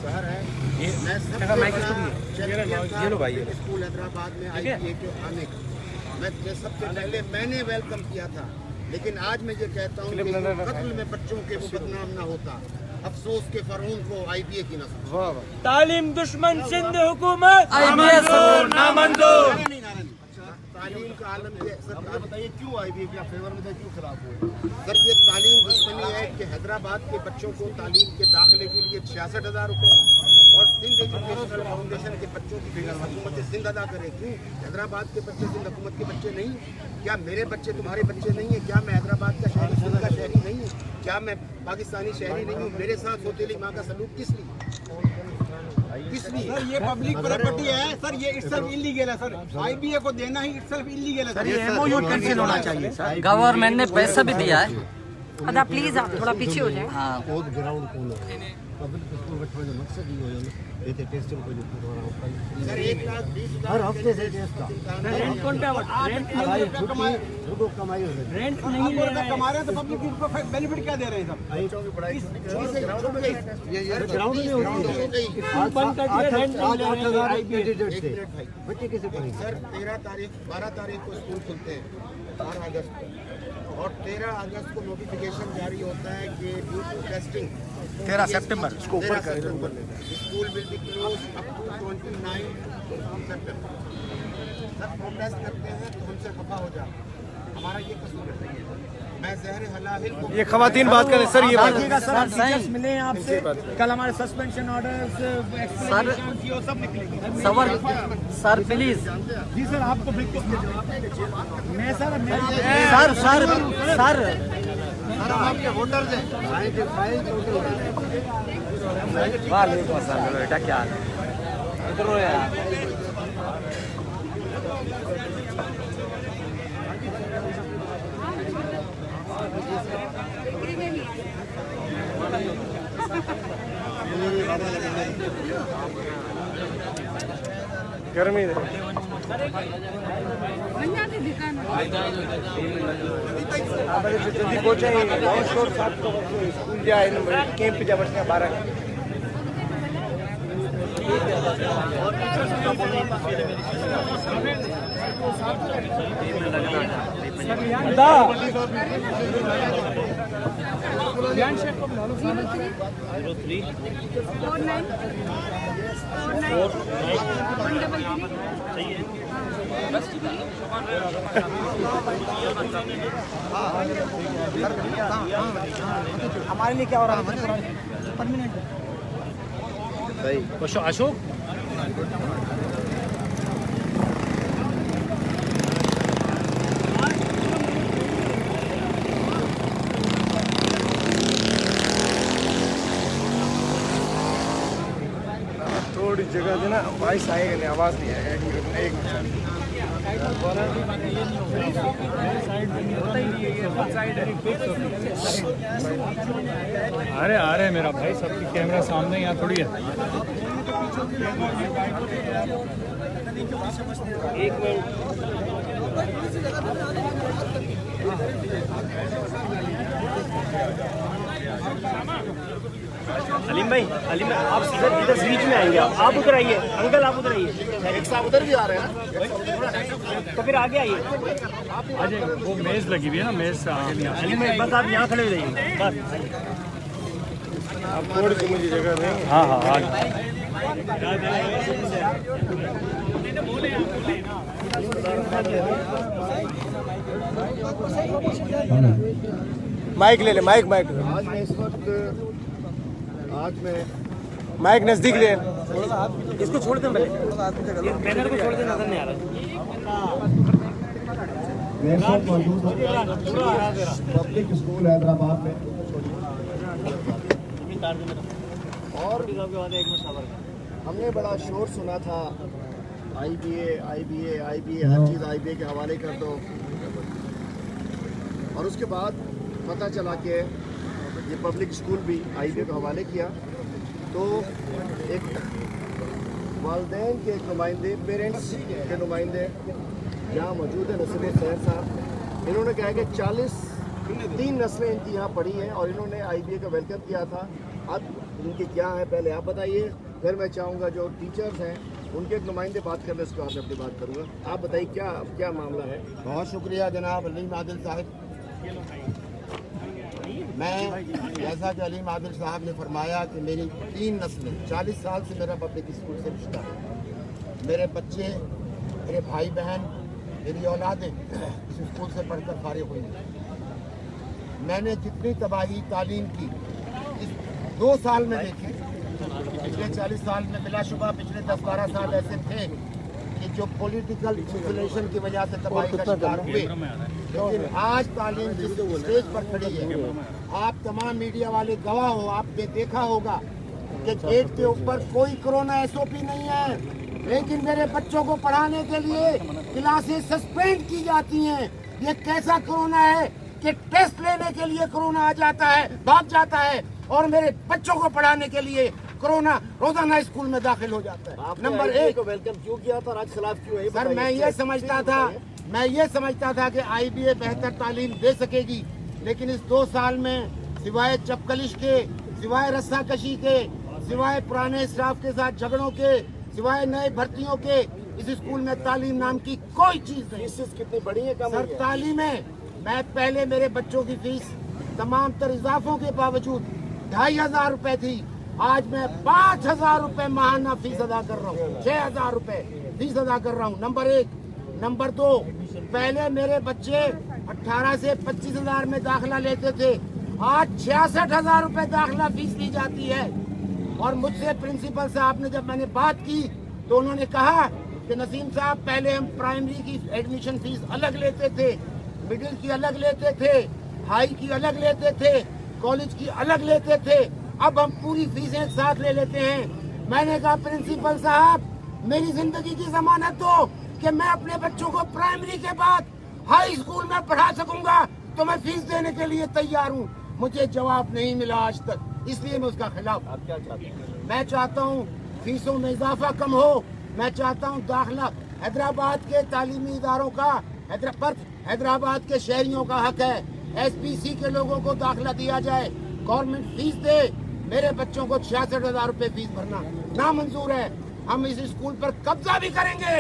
घर है। मैं सबसे बड़ा ये लो भाई स्कूल हैदराबाद में IBA के आने का मैं सबसे पहले मैंने वेलकम किया था, लेकिन आज मैं ये कहता हूँ कि कत्ल में बच्चों के वो बदनाम ना होता। अफसोस के फरऊन को IBA की नस्ल तालीम दुश्मन सिंध हुकूमत ना मंजूर। तालीम का आलम ये सर आप बताइए क्यों IBA के फेवर में था, क्यों खिलाफ हुए? सर ये तालीम दुश्मनी है कि हैदराबाद के बच्चों को तालीम के दाखिले के लिए 66,000 रुपये और सिंध एजुकेशनल फाउंडेशन के बच्चों की फीस हुकूमत सिंध अदा करे। क्यों हैदराबाद के बच्चे सिंध हुकूमत के बच्चे नहीं? क्या मेरे बच्चे तुम्हारे बच्चे नहीं है? क्या मैं हैदराबाद का शहरी सिंध का शहरी नहीं हूँ? क्या मैं पाकिस्तानी शहरी नहीं हूँ? मेरे साथ सौतेली माँ का सलूक किस लिए? सर ये पब्लिक प्रॉपर्टी है सर, ये इटसेल्फ इल्लीगल है सर। IBA को देना ही इटसेल्फ इल्लीगल है सर। ये MOU कैंसिल होना चाहिए सर। गवर्नमेंट ने पैसा भी दिया है। अदा प्लीज आप थोड़ा पीछे हो जाए। हाँ ग्राउंड पब्लिक स्कूल बैठने का मकसद ही हो ये टेस्टिंग को सर 1,20,000 हर हफ्ते से टेस्ट का रेंट कमाई हो रही रेंट नहीं ले रहे, कमा रहे हैं तो पब्लिक को बेनिफिट क्या दे रहे हैं सब? ये ग्राउंड में होती है। स्कूल बंद कर दिया, रेंट नहीं ले रहे हैं IBA। बच्चे कैसे पढ़ेंगे? सर 12 तारीख को स्कूल खुलते हैं 12 अगस्त को, और 13 अगस्त को नोटिफिकेशन जारी होता है कि ड्यू टू टेस्टिंग 13 सितंबर इसको ऊपर कर school will be close up to 29 September. सब प्रोटेस्ट करते हैं तो हमसे खफा हो जा, हमारा ये कसूर है। मैं ज़हर हलाहिल को ये खवातीन बात करें सर, ये बात सर टीचर्स मिले हैं आपसे कल, हमारे सस्पेंशन ऑर्डर्स एक्सप्लेनेशन सब निकलेगी सर प्लीज जी सर। आपको मैं सर आपके वोटर्स हैं वालेकुम अस्सलाम बेटा, क्या हाल है? इधर हो यार। गर्मी है जल्दी पहुंचे स्कूल जाए कैंप जा बस 12 हमारे लिए क्या हो रहा है? परमानेंट सही अशोक थोड़ी जगह देना, वॉइस आएगा नहीं, आवाज़ नहीं आएगा। एक अरे आ रहे मेरा भाई, सबकी कैमरा सामने, यहाँ थोड़ी है। एक मिनट अलीम भाई, आप इधर बीच में आएंगे, आप उधर आइए अंकल, आप उधर आइए। एक साथ उधर भी आ रहे हैं तो फिर आगे आइए। अजय वो मेज लगी हुई है ना, मेज से आगे नहीं आ अलीम भाई बस आप यहाँ खड़े हो जाइए बस। आप थोड़ी सी मुझे जगह देंगे। हाँ हाँ आगे। माइक ले ले, माइक आज मैं इस वक्त माइक नजदीक ले। इसको छोड़ दें पहले, बैनर को छोड़ दें, नजर नहीं आ रहा। पब्लिक स्कूल हैदराबाद में और हमने बड़ा शोर सुना था IBA हर चीज़ IBA के हवाले कर दो, और उसके बाद पता चला कि ये पब्लिक स्कूल भी IBA के हवाले किया। तो एक वालिदैन के एक नुमाइंदे, पेरेंट्स के नुमाइंदे यहाँ मौजूद है, नसीम सैर साहब, इन्होंने कहा कि 43 नस्लें इनकी यहाँ पढ़ी हैं और इन्होंने IBA का वेलकम किया था। अब इनकी क्या है पहले आप बताइए, फिर मैं चाहूँगा जो टीचर्स हैं उनके एक नुमाइंदे बात कर ले, उसके बाद मैं अपनी बात करूँगा। आप बताइए क्या मामला है। बहुत शुक्रिया जनाब अलीम आदिल साहब। मैं जैसा कि अलीम आदिल साहब ने फरमाया कि मेरी 3 नस्लें, 40 साल से मेरा पब्लिक स्कूल से रिश्ता है। मेरे बच्चे, मेरे भाई बहन, मेरी औलादें इस स्कूल से पढ़कर फारिग हुई। मैंने जितनी तबाही तालीम की इस 2 साल में देखी, पिछले 40 साल में बिलाशुबा पिछले 10-12 साल ऐसे थे कि जो पॉलिटिकल इन्फ्लेशन की वजह से तबाही का शिकार हुए, लेकिन आज तालीम जिस स्टेज पर खड़ी है, आप तमाम मीडिया वाले गवाह हो, आपने देखा होगा कि गेट के ऊपर कोई कोरोना SOP नहीं है, लेकिन मेरे बच्चों को पढ़ाने के लिए क्लासेस सस्पेंड की जाती हैं। ये कैसा कोरोना है कि टेस्ट लेने के लिए कोरोना आ जाता है, भाग जाता है, और मेरे बच्चों को पढ़ाने के लिए कोरोना रोजाना स्कूल में दाखिल हो जाता है। नंबर 1 वेलकम क्यों किया था, आज खिलाफ क्यों है? सर मैं ये समझता था कि IBA बेहतर तालीम दे सकेगी, लेकिन इस 2 साल में सिवाय चपकलिश के, सिवाय रस्साकशी के, सिवाय पुराने स्टाफ के साथ झगड़ों के, सिवाय नए भर्तियों के, इस स्कूल में तालीम नाम की कोई चीज नहीं। फीस कितनी बड़ी है कम सर तालीमें? मैं पहले मेरे बच्चों की फीस तमाम तर इजाफों के बावजूद 2500 रुपए थी, आज मैं 5000 रुपए माहाना फीस अदा कर रहा हूँ, 6000 रुपए फीस अदा कर रहा हूँ। नंबर 1। नंबर 2, पहले मेरे बच्चे 18 से 25,000 में दाखिला लेते थे, आज 66,000 रुपए दाखिला फीस ली जाती है। और मुझसे प्रिंसिपल साहब ने जब मैंने बात की तो उन्होंने कहा कि नसीम साहब पहले हम प्राइमरी की एडमिशन फीस अलग लेते थे, मिडिल की अलग लेते थे, हाई की अलग लेते थे, कॉलेज की अलग लेते थे, अब हम पूरी फीसें एक साथ ले लेते हैं। मैंने कहा प्रिंसिपल साहब मेरी जिंदगी की जमानत दो कि मैं अपने बच्चों को प्राइमरी के बाद हाई स्कूल में पढ़ा सकूंगा, तो मैं फीस देने के लिए तैयार हूँ। मुझे जवाब नहीं मिला आज तक, इसलिए मैं उसका खिलाफ। आप क्या चाहते हैं? मैं चाहता हूँ फीसों में इजाफा कम हो, मैं चाहता हूँ दाखिला हैदराबाद के तालीमी इदारों का, हैदराबाद के शहरियों का हक है, SPC के लोगों को दाखिला दिया जाए, गवर्नमेंट फीस दे। मेरे बच्चों को 66,000 रुपए फीस भरना नामंजूर है। हम इस स्कूल पर कब्जा भी करेंगे।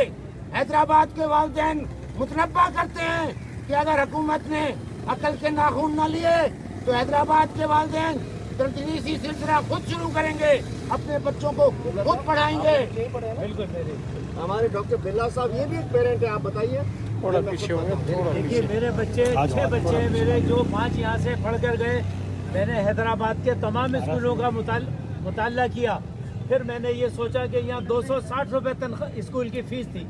हैदराबाद के वालिदैन मुतनब्बा करते हैं कि अगर हुकूमत ने अकल के नाखून न लिए तो हैदराबाद के वालिदैन तदरीसी सिलसिला खुद शुरू करेंगे, अपने बच्चों को खुद पढ़ाएंगे। बिल्कुल हमारे डॉक्टर बिल्ला साहब ये भी एक पेरेंट है, आप बताइए। थोड़ा पीछे होंगे, देखिए मेरे बच्चे 6 बच्चे हैं मेरे, जो 5 यहाँ से पढ़ कर गए। मैंने हैदराबाद के तमाम स्कूलों का मुताला किया, फिर मैंने ये सोचा कि यहाँ 260 रुपये तनख्वाह स्कूल की फीस थी,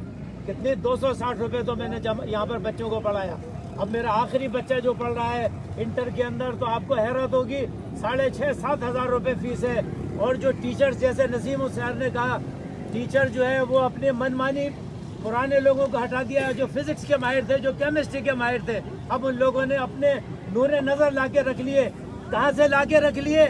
कितने 260 रुपये तो मैंने यहाँ पर बच्चों को पढ़ाया। अब मेरा आखिरी बच्चा जो पढ़ रहा है इंटर के अंदर, तो आपको हैरत होगी 6,500-7 हज़ार रुपये फीस है। और जो टीचर्स जैसे नसीम हुसैन ने कहा, टीचर जो है वो अपने मनमानी पुराने लोगों को हटा दिया, जो फिजिक्स के माहिर थे, जो केमिस्ट्री के माहिर थे, अब उन लोगों ने अपने नूरे नज़र ला के रख लिए। कहाँ से ला के रख लिए?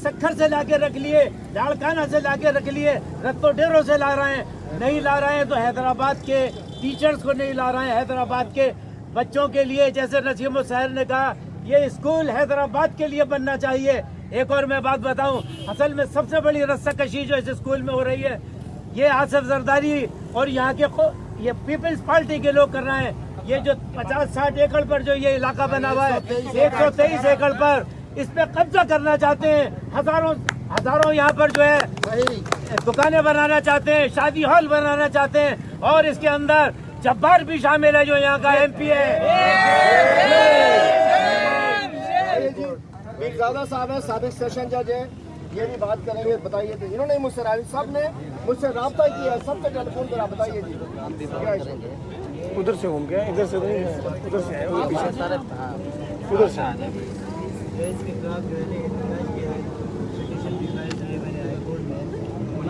सखर से ला के रख लिए, लाड़काना से ला के रख लिए, रत्तो डेरों से ला रहे हैं। नहीं ला रहे हैं तो हैदराबाद के टीचर्स को नहीं ला रहे हैं, हैदराबाद के बच्चों के लिए। जैसे नसीम हुसैन ने कहा, ये स्कूल हैदराबाद के लिए बनना चाहिए। एक और मैं बात बताऊं, असल में सबसे बड़ी रस्साकशी जो इस स्कूल में हो रही है, ये आसिफ जरदारी और यहाँ के ये पीपल्स पार्टी के लोग कर रहे हैं। ये जो 50-60 एकड़ पर जो ये इलाका बना हुआ है, 123 एकड़ पर, इस पे कब्जा करना चाहते हैं। हजारों यहाँ पर जो है दुकानें बनाना चाहते हैं, शादी हॉल बनाना चाहते हैं, और इसके अंदर जब्बार भी शामिल है जो यहाँ का MP है। मीरजादा साहब है, साबिक सेशन जज है, ये भी बात करेंगे। बताइए, तो इन्होंने मुझसे सब ने मुझसे रब्ता किया है, सबसे टेलीफोन पर। बताइए जी क्या है? उधर से घूम गया, इधर से नहीं है, उधर से है, उधर पीछे, उधर से। इसके खिलाफ जो है पिटीशन भी फाइल की है मैंने हाई कोर्ट में।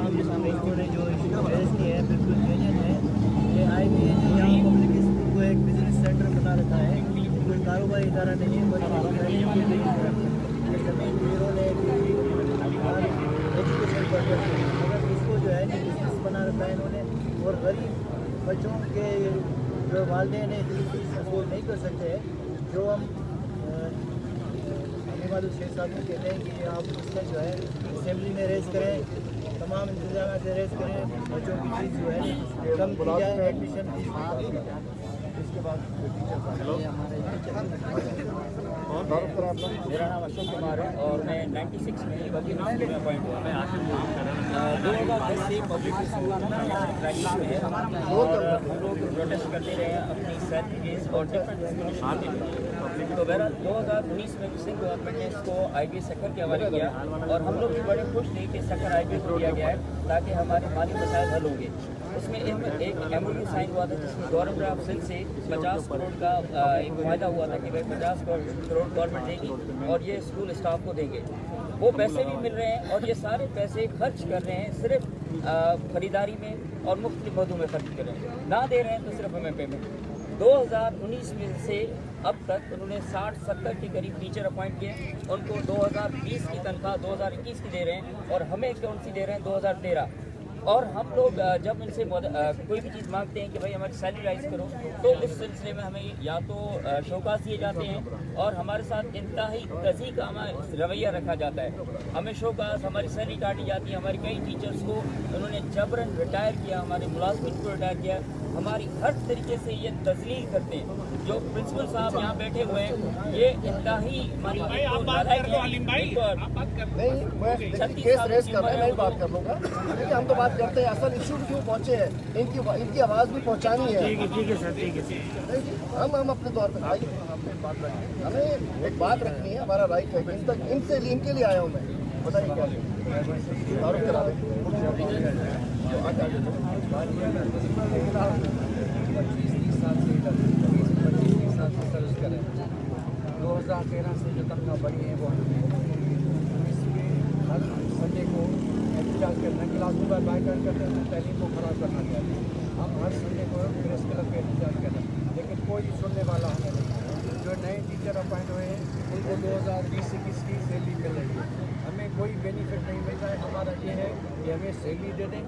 उनके सामने इन्होंने जो बहस की है बिल्कुल जेन्युइन है। ये IBA ने यहाँ पब्लिक स्कूल को एक बिजनेस सेंटर बना रखा है, कोई कारोबारी इदारा नहीं है, जमीन ब्यूरो ने एजुकेशन पर्पज मगर इसको जो है बिजनेस बना रखा है इन्होंने। और गरीब बच्चों के जो वालिदैन हैं इतनी फीस अफोर्ड नहीं कर सकते हैं। जो हम वाले शेख साहब को कहते हैं कि आप उसमें जो है असेंबली में रेज करें, तमाम इंतजाम से रेज करें, बच्चों की फीस जो है कम की जाए, एडमिशन फीस इसके बाद मेरा नाम अशोक कुमार है और मैं 96 में पब्लिक स्कूल में अपॉइंट हुआ। मैं 2010 से पब्लिक स्कूल में है और हम लोग प्रोटेस्ट करते रहे हैं अपनी सैलरीज और डिफरेंट। तो बहरहाल 2019 में सिंध गवर्नमेंट ने इसको IBA सक्खर के हवाले किया और हम लोग भी बड़े खुश थे कि सक्खर IBA को दिया गया है ताकि हमारे माली मसाइल हल होंगे। उसमें एक MOU साइन हुआ था जिसमें गवर्नमेंट ऑफ सिंध से 50 करोड़ का एक वायदा हुआ था कि भाई 50 करोड़ गवर्नमेंट देगी और ये स्कूल स्टाफ को देंगे। वो पैसे भी मिल रहे हैं और ये सारे पैसे खर्च कर रहे हैं सिर्फ खरीदारी में और मुख्तलिफ मदों में खर्च कर रहे हैं, ना दे रहे हैं तो सिर्फ हमें पेमेंट। 2019 में से अब तक उन्होंने 60-70 के करीब टीचर अपॉइंट किए, उनको 2020 की तनख्वाह 2021 की दे रहे हैं और हमें कौन सी दे रहे हैं 2013। और हम लोग जब इनसे कोई भी चीज़ मांगते हैं कि भाई हमारी सैलरी राइज करो, तो इस सिलसिले में हमें या तो शौकास दिए जाते हैं और हमारे साथ इंतहाई तज़ीक़ का रवैया रखा जाता है। हमें शौकास, हमारी सैलरी काटी जाती है। हमारे कई टीचर्स को उन्होंने जबरन रिटायर किया, हमारे मुलाजमिन को रिटायर किया, हमारी हर तरीके से ये तजलील करते हैं। जो प्रिंसिपल साहब यहाँ बैठे हुए हैं ये इंतहाई हमारी केस रेस कर रहे हैं, मैं बात कर लूँगा, लेकिन हम तो बात करते हैं असल इशू क्यों पहुँचे हैं, इनकी आवाज़ भी पहुँचानी है। ठीक है सर, ठीक है। हम अपने तौर पर भाई हमें एक बात रखनी है, हमारा राइट है। इन तक इनके लिए आया हूँ मैं, बताइए क्या तारुफ करा दें। 2013 से जो तनख्वाह बढ़ी है वो इसलिए हर संडे को एहतजाज करना, क्लास में बाइकाट करते हैं, तहलीम को ख़राब करना चाहते हैं। हम हर संडे को प्रेस क्लब पे एहतजाज करना, लेकिन कोई सुनने वाला हमें नहीं। जो नए टीचर अपॉइंट हुए हैं उनको 2020-21 की सैलरी मिल रही है, हमें कोई बेनिफिट नहीं मिल रहा है। हमारा ये है कि हमें सैलरी दे दें,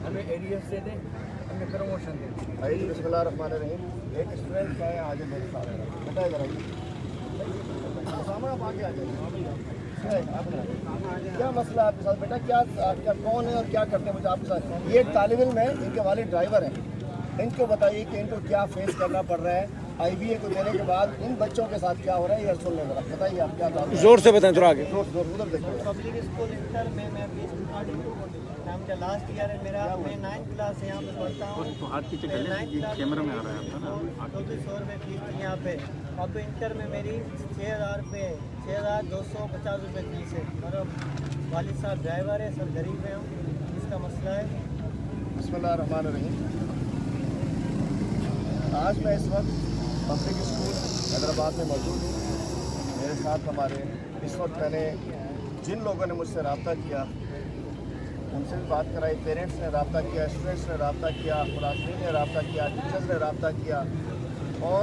हमें एरियर्स दे दें, हमें प्रमोशन दे दें। बिस्मिल्लाहिर्रहमानिर्रहीम। एक स्टूडेंट का है आज मेरे साथ, बताइए जरा आप आगे आ जाइए। क्या मसला है आपके साथ बेटा, क्या कौन है और क्या करते हैं मुझे आपके साथ? ये एक तालिब इल्म है, इनके वालिद ड्राइवर हैं, इनको बताइए कि इनको क्या फेस करना पड़ रहा है IBA को देने के बाद इन बच्चों के साथ क्या हो रहा है, ये सुनने जरा बताइए आप क्या बात है। जोर से बताएं थोड़ा आगे। जोर उधर देखिए। पब्लिक स्कूल इंटर में मैं 20 मेरा लास्ट ईयर है, मेरा मैं 9th क्लास से यहाँ पे पढ़ता हूँ। कैमरा में आ रहा है ना, 2400 रुपये फीस थी यहाँ पे। अब इंटर में मेरी 6000 रुपये 6250 रुपये फीस है। मेरा वालिद साहब ड्राइवर है, सब गरीब हैं हम, इसका मसला है। बिस्मिल्लाहिर्रहमानिर्रहीम। आज मैं इस वक्त पब्लिक स्कूल हैदराबाद में मौजूद हूँ। मेरे साथ हमारे इस वक्त मैंने जिन लोगों ने मुझसे रब्ता किया उनसे भी बात कराई, पेरेंट्स ने रब्ता किया, स्टूडेंट्स ने रब्ता किया, मुलाज़िमीन ने रब्ता किया, टीचर्स ने रब्ता किया और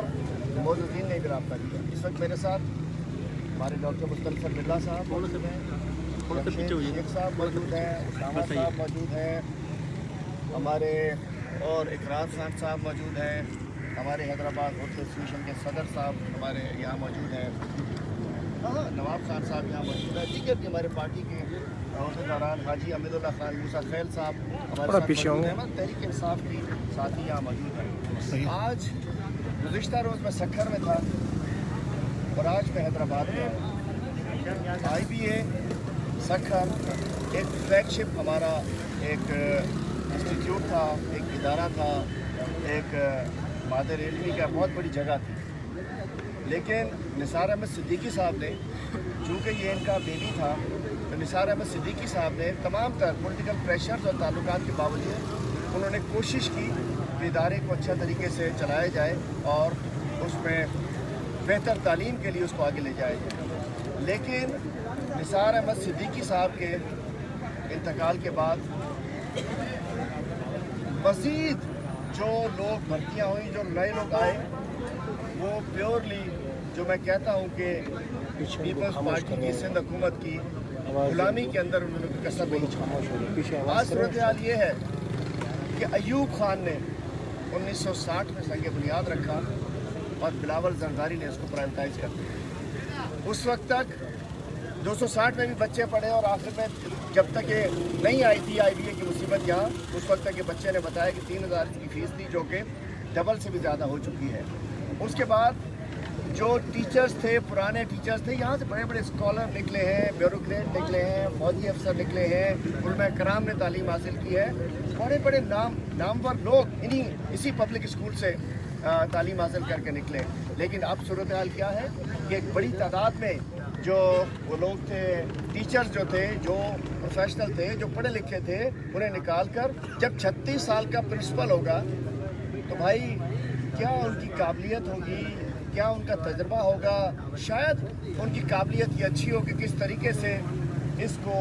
मौजूदीन ने भी रब्ता किया। इस वक्त मेरे साथ हमारे डॉक्टर मुस्तफ़ा बिल्ला साहब मौजूद हैं, शेख साहब मौजूद हैं, उसामा साहब मौजूद हैं, हमारे और इकरार खान साहब मौजूद हैं, हमारे हैदराबाद उर्दू एसोसिएशन के सदर साहब हमारे यहाँ मौजूद हैं, हाँ नवाब खान साहब यहाँ मौजूद है, दीगर भी हमारे पार्टी के दौरान हाजी अमीदुल्ला खान मूसा खैल साहब हमारे साथ मौजूद हैं, तहरीक इंसाफ की साथी यहाँ मौजूद हैं। आज गुज़िश्ता रोज़ मैं सक्खर में था और आज मैं हैदराबाद में। IBA सक्खर एक फ्लैगशिप हमारा एक इंस्टीट्यूट था, एक इदारा था, एक मादर इल्मी का बहुत बड़ी जगह थी, लेकिन निसार अहमद सिद्दीकी साहब ने, चूँकि ये इनका बेबी था, तो निसार अहमद सिद्दीकी साहब ने तमाम तर पॉलिटिकल प्रेशर्स और ताल्लुकात के बावजूद उन्होंने कोशिश की कि इदारे को अच्छा तरीके से चलाया जाए और उसमें बेहतर तालीम के लिए उसको आगे ले जाया जाए। लेकिन निसार अहमद सिद्दीकी साहब के इंतकाल के बाद मज़ीद जो लोग भर्तियाँ हुई, जो नए लोग आए, वो प्योरली जो मैं कहता हूँ कि पीपल्स पार्टी की सिंध हुकूमत की गुलामी के अंदर उन्होंने कसर नहीं छोड़ा। आज सूरत हाल ये है कि अयूब खान ने 1960 में संग बुनियाद रखा और बिलावल जरदारी ने इसको प्राइवेटाइज कर दिया। उस वक्त तक 260 में भी बच्चे पढ़े और आखिर में जब तक ये नहीं आई थी IBA की मुसीबत यहाँ, उस वक्त तक ये बच्चे ने बताया कि 3000 की फीस थी, जो कि डबल से भी ज़्यादा हो चुकी है। उसके बाद जो टीचर्स थे, पुराने टीचर्स थे, यहाँ से बड़े बड़े स्कॉलर निकले हैं, ब्यूरोक्रेट निकले हैं, फौजी अफसर निकले हैं, उलमा कराम ने तालीम हासिल की है, बड़े बड़े नामवर लोग इसी पब्लिक स्कूल से तालीम हासिल करके निकले। लेकिन अब सूरत हाल क्या है कि एक बड़ी तादाद में जो वो लोग थे, टीचर्स जो थे, जो प्रोफेशनल थे, जो पढ़े लिखे थे, उन्हें निकाल कर जब 36 साल का प्रिंसिपल होगा तो भाई क्या उनकी काबिलियत होगी, क्या उनका तजर्बा होगा, शायद उनकी काबिलियत ये अच्छी हो कि किस तरीके से इसको